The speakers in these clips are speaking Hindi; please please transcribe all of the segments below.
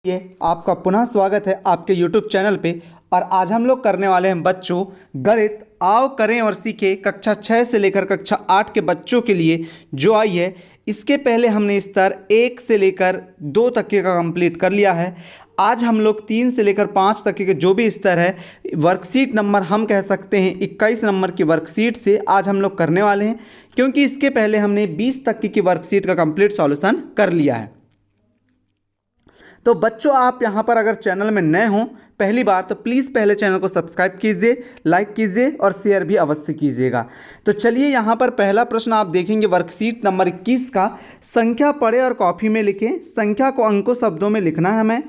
ये आपका पुनः स्वागत है आपके YouTube चैनल पे। और आज हम लोग करने वाले हैं बच्चों गणित आओ करें और सीखें कक्षा 6 से लेकर कक्षा 8 के बच्चों के लिए जो आई है। इसके पहले हमने स्तर 1 से लेकर 2 तक के का कंप्लीट कर लिया है। आज हम लोग 3 से लेकर 5 तक के जो भी स्तर है वर्कशीट नंबर हम कह सकते हैं 21 नंबर की वर्कशीट से आज हम लोग करने वाले हैं, क्योंकि इसके पहले हमने 20 तक की वर्कशीट का कंप्लीट सॉल्यूशन कर लिया है। तो बच्चों आप यहाँ पर अगर चैनल में नए हों पहली बार तो प्लीज़ पहले चैनल को सब्सक्राइब कीजिए, लाइक कीजिए और शेयर भी अवश्य कीजिएगा। तो चलिए यहाँ पर पहला प्रश्न आप देखेंगे वर्कशीट नंबर 21 का। संख्या पढ़े और कॉपी में लिखें। संख्या को अंकों शब्दों में लिखना है हमें।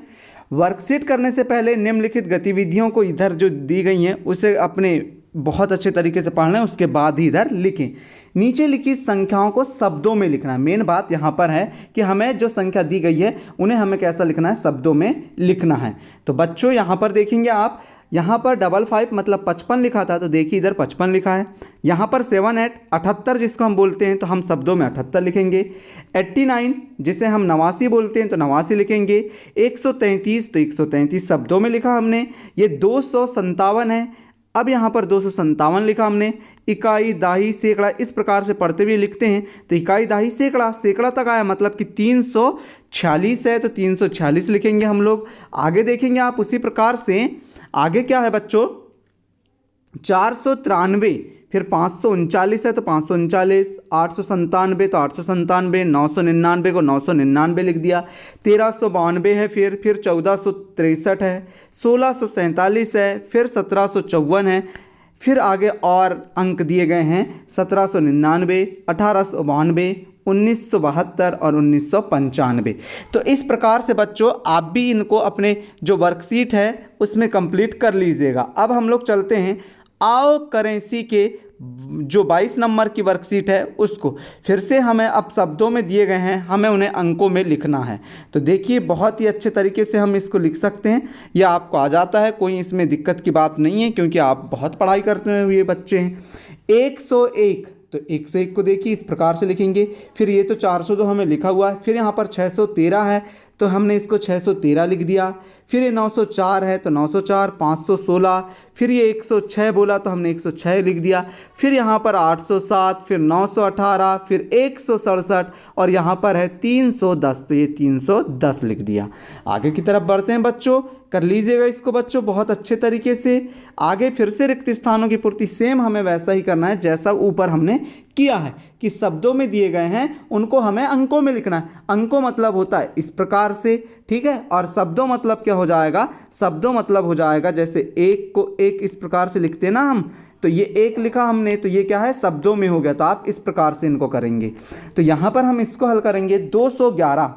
वर्कशीट करने से पहले निम्नलिखित गतिविधियों को इधर जो दी गई हैं उसे अपने बहुत अच्छे तरीके से पढ़ना है, उसके बाद ही इधर लिखें। नीचे लिखी संख्याओं को शब्दों में लिखना है। मेन बात यहाँ पर है कि हमें जो संख्या दी गई है उन्हें हमें कैसा लिखना है, शब्दों में लिखना है। तो बच्चों यहाँ पर देखेंगे आप, यहाँ पर 55 मतलब 55 लिखा था, तो देखिए इधर 55 लिखा है। यहाँ पर 78 78 जिसको हम बोलते हैं तो हम शब्दों में 78 लिखेंगे। 89 जिसे हम 89 बोलते हैं तो 89 लिखेंगे। 133 तो 133 शब्दों में लिखा हमने। ये 257 है। अब यहाँ पर 257 लिखा हमने। इकाई दाही सैकड़ा इस प्रकार से पढ़ते हुए लिखते हैं तो इकाई दाही सैकड़ा सैकड़ा तक आया मतलब कि 346 है तो 346 लिखेंगे हम लोग। आगे देखेंगे आप उसी प्रकार से आगे क्या है बच्चों, 493 फिर 539 है तो 539, 897 तो 897, 999 को 999 लिख दिया। 1392 है फिर 1463 है, 1647 है, फिर 1754 है, फिर आगे और अंक दिए गए हैं 1799, 1892, 1972 और 1995। तो इस प्रकार से बच्चों आप भी इनको अपने जो वर्कशीट है उसमें कंप्लीट कर लीजिएगा। अब हम लोग चलते हैं आओ करेंसी के जो 22 नंबर की वर्कशीट है उसको फिर से हमें अब शब्दों में दिए गए हैं, हमें उन्हें अंकों में लिखना है। तो देखिए बहुत ही अच्छे तरीके से हम इसको लिख सकते हैं, यह आपको आ जाता है, कोई इसमें दिक्कत की बात नहीं है क्योंकि आप बहुत पढ़ाई करते हुए बच्चे हैं। 101 तो 101 को देखिए इस प्रकार से लिखेंगे। फिर ये तो 402 हमें लिखा हुआ है। फिर यहाँ पर 613 है तो हमने इसको 613 लिख दिया। फिर ये 904 है तो 904, 516, फिर ये 106 बोला तो हमने 106 लिख दिया। फिर यहाँ पर 807, फिर 918, फिर 167 और यहाँ पर है 310 तो ये 310 लिख दिया। आगे की तरफ बढ़ते हैं बच्चों, कर लीजिएगा इसको बच्चों बहुत अच्छे तरीके से। आगे फिर से रिक्त स्थानों की पूर्ति सेम हमें वैसा ही करना है जैसा ऊपर हमने किया है कि शब्दों में दिए गए हैं उनको हमें अंकों में लिखना है। अंकों मतलब होता है इस प्रकार से, ठीक है। और शब्दों मतलब क्या हो जाएगा, शब्दों मतलब हो जाएगा जैसे एक को एक इस प्रकार से लिखते हैं ना हम, तो ये एक लिखा हमने तो ये क्या है शब्दों में हो गया। तो आप इस प्रकार से इनको करेंगे। तो यहाँ पर हम इसको हल करेंगे। 211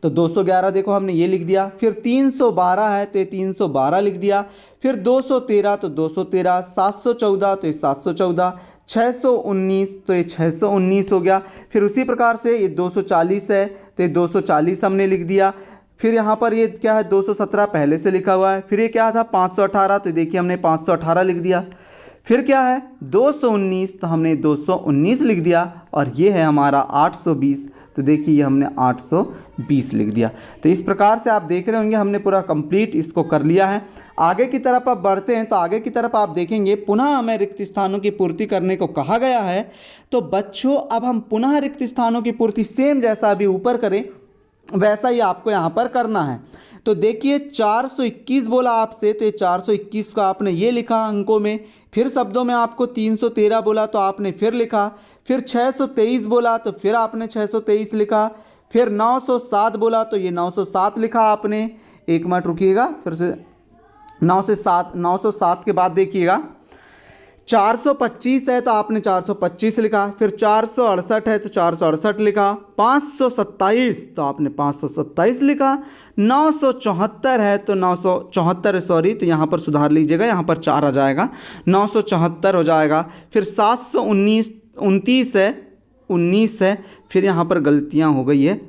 तो 211 देखो हमने ये लिख दिया। फिर 312 है तो ये 312 लिख दिया। फिर 213 तो 213, 714 तो ये 714, 619 तो ये 619 हो गया। फिर उसी प्रकार से ये 240 है तो ये 240 हमने लिख दिया। फिर यहाँ पर ये क्या है 217 पहले से लिखा हुआ है। फिर ये क्या था 518 तो देखिए हमने 518 लिख दिया। फिर क्या है 219 तो हमने 219 लिख दिया। और ये है हमारा 820 तो देखिए ये हमने 820 लिख दिया। तो इस प्रकार से आप देख रहे होंगे हमने पूरा कंप्लीट इसको कर लिया है। आगे की तरफ आप बढ़ते हैं तो आगे की तरफ आप देखेंगे पुनः हमें रिक्त स्थानों की पूर्ति करने को कहा गया है। तो बच्चों अब हम पुनः रिक्त स्थानों की पूर्ति सेम जैसा अभी ऊपर करें वैसा ही आपको यहाँ पर करना है। तो देखिए 421 बोला आपसे तो ये 421 का आपने ये लिखा अंकों में। फिर शब्दों में आपको 313 बोला तो आपने फिर लिखा। फिर 623 बोला तो फिर आपने 623 लिखा। फिर 907 बोला तो ये 907 लिखा आपने। एक मिनट रुकिएगा, फिर से 907 के बाद देखिएगा 425 है तो आपने 425 लिखा। फिर 468 है तो 468 लिखा। 527 तो आपने 527 लिखा। 974 है तो 974 सॉरी तो यहाँ पर सुधार लीजिएगा, यहाँ पर 4 आ जाएगा, 974 हो जाएगा। फिर 719 29 है 19 है, फिर यहाँ पर गलतियाँ हो गई है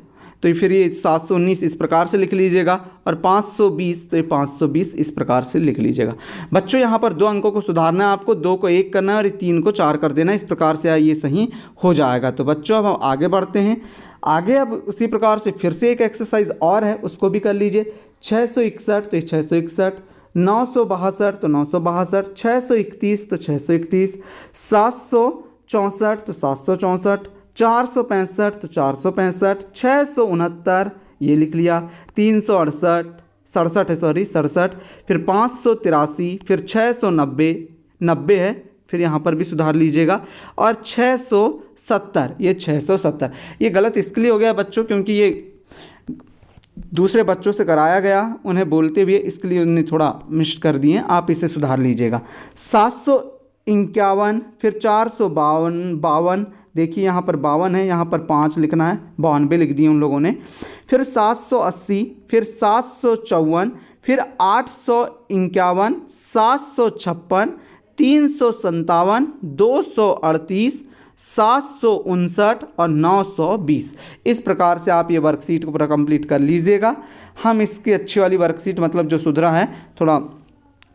तो फिर ये 719 इस प्रकार से लिख लीजिएगा, और 520 तो ये 520 इस प्रकार से लिख लीजिएगा। बच्चों यहाँ पर 2 अंकों को सुधारना है आपको, 2 को 1 करना है और 3 को 4 कर देना है, इस प्रकार से ये सही हो जाएगा। तो बच्चों अब हम आगे बढ़ते हैं। आगे अब उसी प्रकार से फिर से एक एक्सरसाइज और है, उसको भी कर लीजिए। 661 तो ये 661, 962 तो 962, 631 तो 631, 764 तो 764, 465 तो 465, 669 ये लिख लिया, 368 67 है, सॉरी 67, फिर 583, फिर 690 90 है, फिर यहाँ पर भी सुधार लीजिएगा, और 670 ये 670। ये गलत इसके लिए हो गया बच्चों क्योंकि ये दूसरे बच्चों से कराया गया, उन्हें बोलते हुए इसके लिए उन्हें थोड़ा मिस कर दिए, आप इसे सुधार लीजिएगा। 751, फिर 452, देखिए यहाँ पर 52 है, यहाँ पर 5 लिखना है, 92 लिख दिए उन लोगों ने, फिर 780, फिर 754, फिर 851, 756, 357, 238, 759 और 920। इस प्रकार से आप ये वर्कशीट को पूरा कंप्लीट कर लीजिएगा। हम इसकी अच्छी वाली वर्कशीट मतलब जो सुधरा है थोड़ा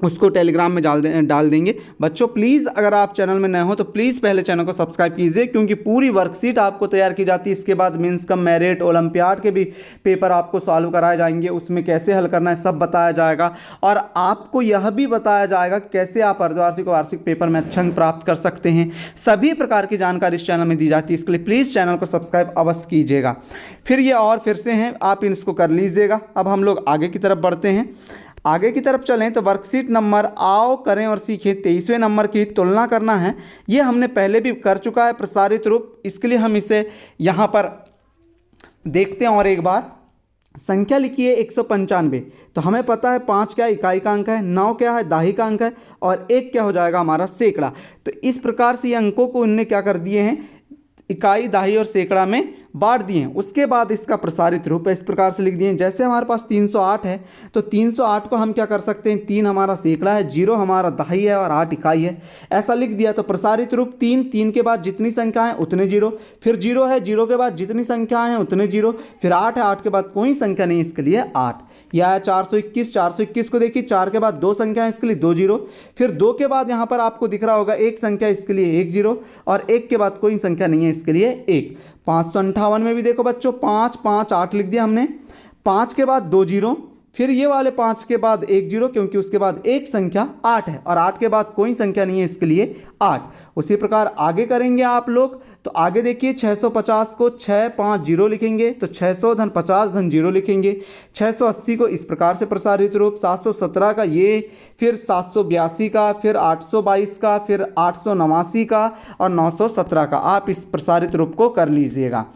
उसको टेलीग्राम में डाल देंगे। बच्चों प्लीज़ अगर आप चैनल में नए हो तो प्लीज़ पहले चैनल को सब्सक्राइब कीजिए, क्योंकि पूरी वर्कशीट आपको तैयार की जाती है। इसके बाद मेंस कम मेरिट ओलंपियाड के भी पेपर आपको सॉल्व कराए जाएंगे, उसमें कैसे हल करना है सब बताया जाएगा, और आपको यह भी बताया जाएगा कि कैसे आप अर्धवार्षिक और वार्षिक पेपर में अच्छे अंक प्राप्त कर सकते हैं। सभी प्रकार की जानकारी इस चैनल में दी जाती है, इसके लिए प्लीज़ चैनल को सब्सक्राइब अवश्य कीजिएगा। फिर ये और फिर से हैं, आप इसको कर लीजिएगा। अब हम लोग आगे की तरफ बढ़ते हैं। आगे की तरफ चलें तो वर्कशीट नंबर आओ करें और सीखें 23वें नंबर की तुलना करना है। ये हमने पहले भी कर चुका है प्रसारित रूप, इसके लिए हम इसे यहाँ पर देखते हैं और एक बार। संख्या लिखिए 195, तो हमें पता है 5 क्या इकाई का अंक है, 9 क्या है दाही का अंक है, और 1 क्या हो जाएगा हमारा सैकड़ा। तो इस प्रकार से ये अंकों को उनने क्या कर दिए हैं, इकाई दाही और सैकड़ा में बांट दिए हैं। उसके बाद इसका प्रसारित रूप है इस प्रकार से लिख दिए हैं। जैसे हमारे पास 308 है तो 308 को हम क्या कर सकते हैं, 3 हमारा सैकड़ा है, 0 हमारा दाही है और 8 इकाई है, ऐसा लिख दिया। तो प्रसारित रूप 3, 3 के बाद जितनी संख्या है उतने 0, फिर 0 है, 0 के बाद जितनी संख्या है उतने 0, फिर 8 है, 8 के बाद कोई संख्या नहीं, इसके लिए 8। यह है 421, 421 को देखिए 4 के बाद 2 संख्या है, इसके लिए 2 0, फिर 2 के बाद यहाँ पर आपको दिख रहा होगा 1 संख्या, इसके लिए 1 0, और 1 के बाद कोई संख्या नहीं है, इसके लिए 1। 558 में भी देखो बच्चों 5 5 8 लिख दिया हमने, 5 के बाद 2 0, फिर ये वाले 5 के बाद 1 0, क्योंकि उसके बाद एक संख्या 8 है, और 8 के बाद कोई संख्या नहीं है, इसके लिए 8। उसी प्रकार आगे करेंगे आप लोग, तो आगे देखिए 650 को 6 5 0 लिखेंगे, तो 600 धन 50 धन 0 लिखेंगे। 680 को इस प्रकार से प्रसारित रूप, 717 का ये, फिर 782 का, फिर 822 का, फिर 889 का और 917 का। आप इस प्रसारित रूप को कर लीजिएगा।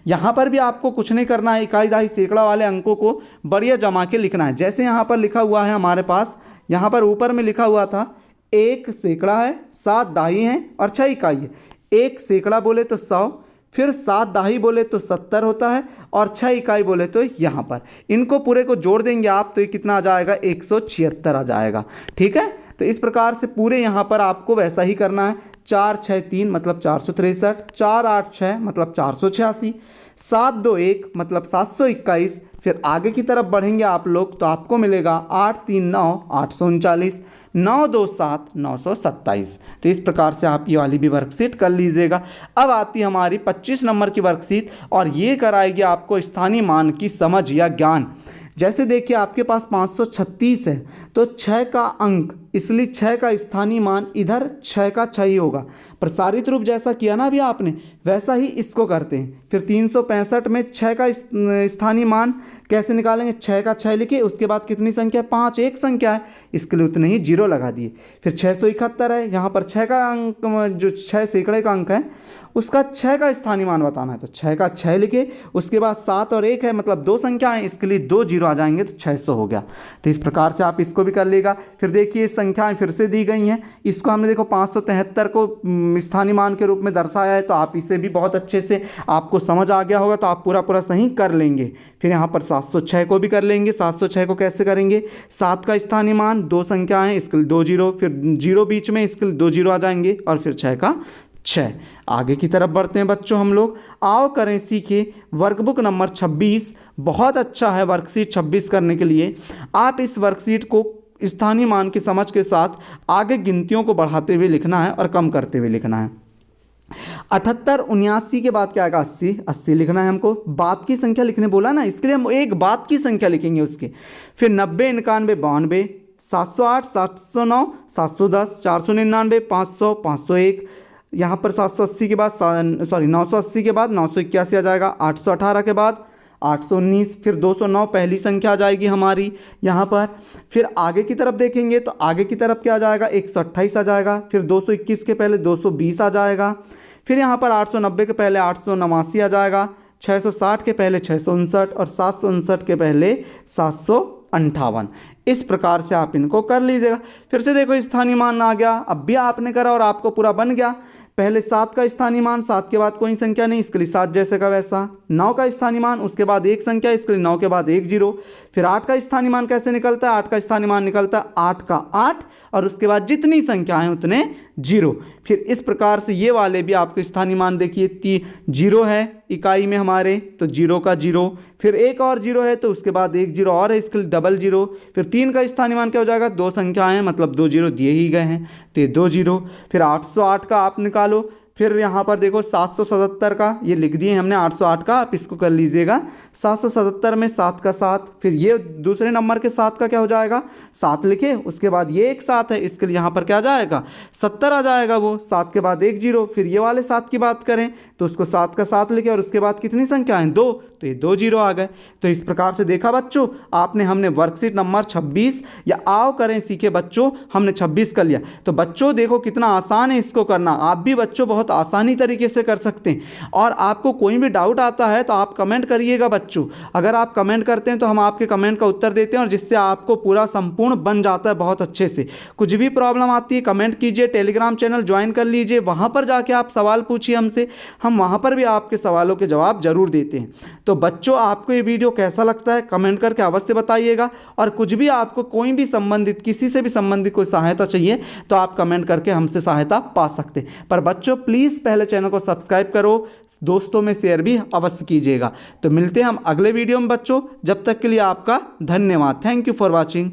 यहाँ पर भी आपको कुछ नहीं करना है, इकाई दाही सैकड़ा वाले अंकों को बढ़िया जमा के लिखना है। जैसे यहाँ पर लिखा हुआ है हमारे पास, यहाँ पर ऊपर में लिखा हुआ था 1 सैकड़ा है, 7 दाही हैं और 6 इकाई है। 1 सैकड़ा बोले तो 100, फिर 7 दाही बोले तो 70 होता है, और 6 इकाई बोले तो यहाँ पर इनको पूरे को जोड़ देंगे आप तो ये कितना आ जाएगा, 176 आ जाएगा। ठीक है, तो इस प्रकार से पूरे यहाँ पर आपको वैसा ही करना है। 4 6 3 मतलब 463, 4 8 6 मतलब 486, 7 2 1 मतलब 721। फिर आगे की तरफ बढ़ेंगे आप लोग तो आपको मिलेगा 8 3 9 839, 9 2 7 927। तो इस प्रकार से आप ये वाली भी वर्कशीट कर लीजिएगा। अब आती है हमारी 25 नंबर की वर्कशीट, और ये कराएगी आपको स्थानीय मान की समझ या ज्ञान। जैसे देखिए आपके पास 536 है तो 6 का अंक, इसलिए 6 का स्थानीय मान इधर 6 का 6 ही होगा। प्रसारित रूप जैसा किया ना अभी आपने, वैसा ही इसको करते हैं। फिर 365 में 6 का स्थानीय मान कैसे निकालेंगे, 6 का 6 लिखे, उसके बाद कितनी संख्या, 5 एक संख्या है, इसके लिए उतने ही 0 लगा दिए। फिर 671 है, यहाँ पर 6 का अंक, जो 6 सैकड़े का अंक है उसका 6 का स्थानीय मान बताना है, तो 6 का 6 लिखे, उसके बाद 7 और 1 है मतलब 2 संख्या है, इसके लिए 2 0 आ जाएंगे तो 600 हो गया। तो इस प्रकार से आप इसको भी कर लेगा। फिर देखिए संख्याएं फिर से दी गई हैं, इसको हमने देखो 573 को स्थानीय मान के रूप में दर्शाया है, तो आप इसे भी बहुत अच्छे से आपको समझ आ गया होगा, तो आप पूरा पूरा सही कर लेंगे। फिर यहाँ पर 706 को भी कर लेंगे। 706 को कैसे करेंगे, 7 का स्थानीय मान 2 संख्या है, इसके लिए 2 0, फिर 0 बीच में, इसके लिए 2 0 आ जाएंगे, और फिर 6 का 6। आगे की तरफ बढ़ते हैं बच्चों हम लोग। आओ करें सीखे वर्कबुक नंबर 26। बहुत अच्छा है वर्कशीट 26 करने के लिए। आप इस वर्कशीट को स्थानीय मान की समझ के साथ आगे गिनतियों को बढ़ाते हुए लिखना है और कम करते हुए लिखना है। 78 79 के बाद क्या आएगा 80। 80 लिखना है हमको। बात की संख्या लिखने बोला ना, इसके लिए हम एक बात की संख्या लिखेंगे उसके। फिर 90 91 92 708 709 710 499 500 501। यहाँ पर 780 के बाद 980 के बाद 981 आ जाएगा। 818 के बाद 819, फिर 209 पहली संख्या आ जाएगी हमारी यहाँ पर। फिर आगे की तरफ देखेंगे तो आगे की तरफ क्या आ जाएगा 128 आ जाएगा। फिर 221 के पहले 220 आ जाएगा। फिर यहाँ पर 890 के पहले 889 आ जाएगा। 660 के पहले 659 और 759 के पहले 758। इस प्रकार से आप इनको कर लीजिएगा। फिर से देखो स्थानीय मान आ गया, अब भी आपने करा और आपको पूरा बन गया। पहले 7 का स्थानीय मान, 7 के बाद कोई संख्या नहीं, इसके लिए 7 जैसे का वैसा। 9 का स्थानीय मान, उसके बाद एक संख्या, इसके लिए 9 के बाद 1 0। फिर 8 का स्थानीय मान कैसे निकलता है, 8 का स्थानीय मान निकलता है 8 का 8 और उसके बाद जितनी संख्या है उतने 0। फिर इस प्रकार से ये वाले भी आपके स्थानीय मान देखिए 0 है इकाई में हमारे तो 0 का 0, फिर एक और 0 है तो उसके बाद एक 0 और है, इसके लिए डबल 0। फिर 3 का स्थानीय मान क्या हो जाएगा, 2 संख्याएं हैं मतलब 2 0 दिए ही गए हैं तो ये 2 0। फिर 808 का आप निकालो। फिर यहाँ पर देखो 777 का ये लिख दिए हमने 808 का, आप इसको कर लीजिएगा। 777 में 7 का 7, फिर ये दूसरे नंबर के 7 का क्या हो जाएगा 7 लिखे, उसके बाद ये एक 7 है इसके लिए यहाँ पर क्या आ जाएगा 70 आ जाएगा वो। 7 के बाद 1 0। फिर ये वाले 7 की बात करें तो उसको 7 का 7 लिखे और उसके बाद कितनी संख्या है 2, तो ये 2 0 आ गए। तो इस प्रकार से देखा बच्चों आपने, हमने वर्कशीट नंबर 26 या आओ करें सीखे बच्चों हमने 26 कर लिया। तो बच्चों देखो कितना आसान है इसको करना, आप भी बच्चों बहुत आसानी तरीके से कर सकते हैं। और आपको कोई भी डाउट आता है तो आप कमेंट करिएगा बच्चों, अगर आप कमेंट करते हैं तो हम आपके कमेंट का उत्तर देते हैं और जिससे आपको पूरा संपूर्ण बन जाता है बहुत अच्छे से। कुछ भी प्रॉब्लम आती है कमेंट कीजिए, टेलीग्राम चैनल ज्वाइन कर लीजिए, वहाँ पर जाके आप सवाल पूछिए हमसे, हम वहाँ पर भी आपके सवालों के जवाब जरूर देते हैं। तो बच्चों आपको ये वीडियो कैसा लगता है कमेंट करके अवश्य बताइएगा। और कुछ भी आपको कोई भी संबंधित किसी से भी संबंधित कोई सहायता चाहिए तो आप कमेंट करके हमसे सहायता पा सकते हैं। पर बच्चों प्लीज़ पहले चैनल को सब्सक्राइब करो, दोस्तों में शेयर भी अवश्य कीजिएगा। तो मिलते हैं हम अगले वीडियो में बच्चों, जब तक के लिए आपका धन्यवाद। Thank you for watching.